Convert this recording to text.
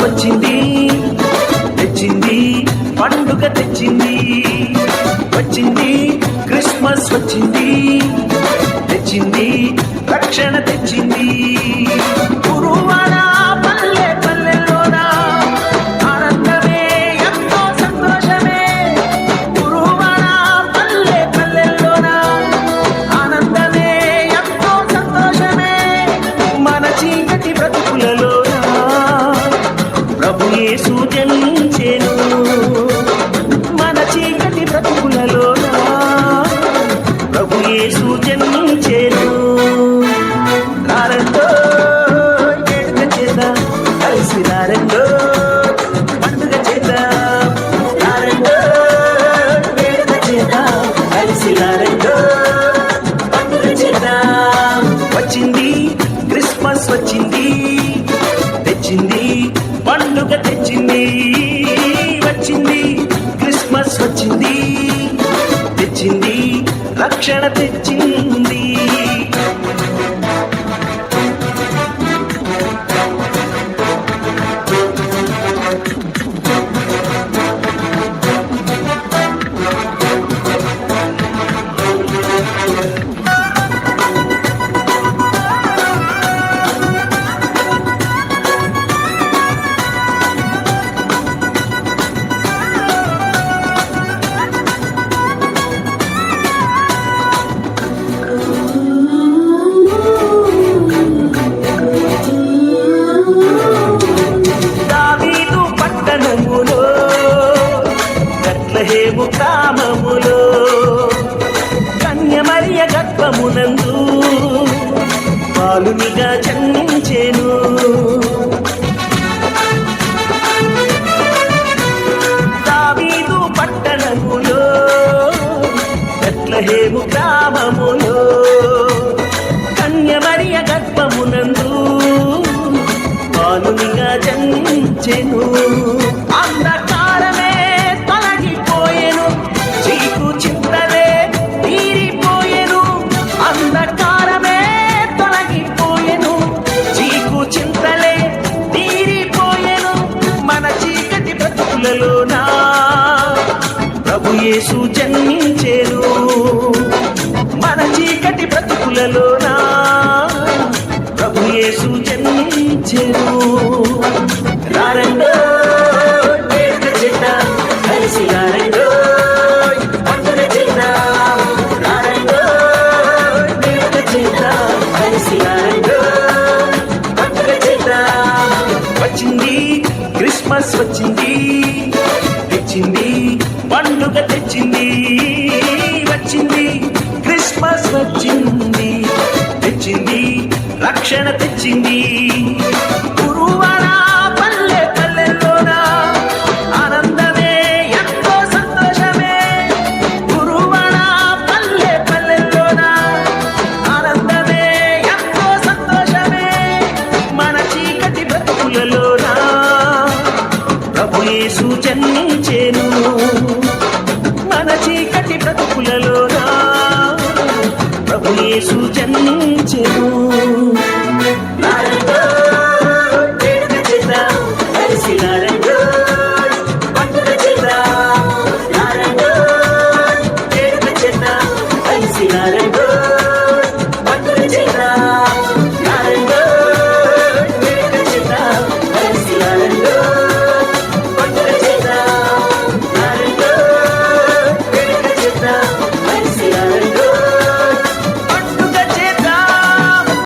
వచ్చింది తెచ్చింది పండుగ తెచ్చింది వచ్చింది క్రిస్మస్ వచ్చింది తెచ్చింది రక్షణ తెచ్చింది గురువార పల్లె పల్లెల్లోన ఆనందమే ఎంతో సంతోషమే గురువార పల్లె పల్లెల్లోన ఆనందమే ఎంతో సంతోషమే మన చీకటి బ్రతుకులలోన ప్రభు యేసు జనించెను మన చీకటి బ్రతుకులలోన ప్రభు యేసు జనించెను రారండో వేడుక చేద్దాం కలిసి రారండో పండుగ చేద్దాం రారండో వేడుక చేద్దాం కలిసి రారండో పండుగ చేద్దాం వచ్చింది క్రిస్మస్ వచ్చింది తెచ్చింది పండుగ తెచ్చింది వచ్చింది క్రిస్మస్ వచ్చింది తెచ్చింది రక్షణ తెచ్చింది బెత్లెహేము గ్రామములో కన్య మరియ గర్భమునందు బాలునిగా జన్మించెను దావీదు పట్టణములో బెత్లెహేము గ్రామములో కన్య మరియ గర్భమునందు బాలునిగా జన్మించెను అంధకారమే తొలగిపోయెను చీకు చింతలే తీరిపోయెను అంధకారమే తొలగిపోయెను చీకు చింతలే తీరిపోయెను మన చీకటి బ్రతుకులలోన ప్రభు యేసు జన్మించెను మన చీకటి బ్రతుకులలోన ప్రభు యేసు జన్మించెను రారండో వేడుక చేద్దాం కలిసి రారండో పండుగ చేద్దాం రారండో వేడుక చేద్దాం కలిసి రారండో పండుగ చేద్దాం వచ్చింది క్రిస్మస్ వచ్చింది తెచ్చింది పండుగ తెచ్చింది వచ్చింది క్రిస్మస్ వచ్చింది తెచ్చింది రక్షణ తెచ్చింది గురువార పల్లె పల్లెల్లోన ఆనందమే ఎంతో సంతోషమే గురువార పల్లె పల్లెల్లోన ఆనందమే ఎంతో సంతోషమే మన చీకటి బ్రతుకులలోన ప్రభు యేసు జన్మించెను మన చీకటి బ్రతుకులలోన ప్రభు యేసు జన్మించెను రారండో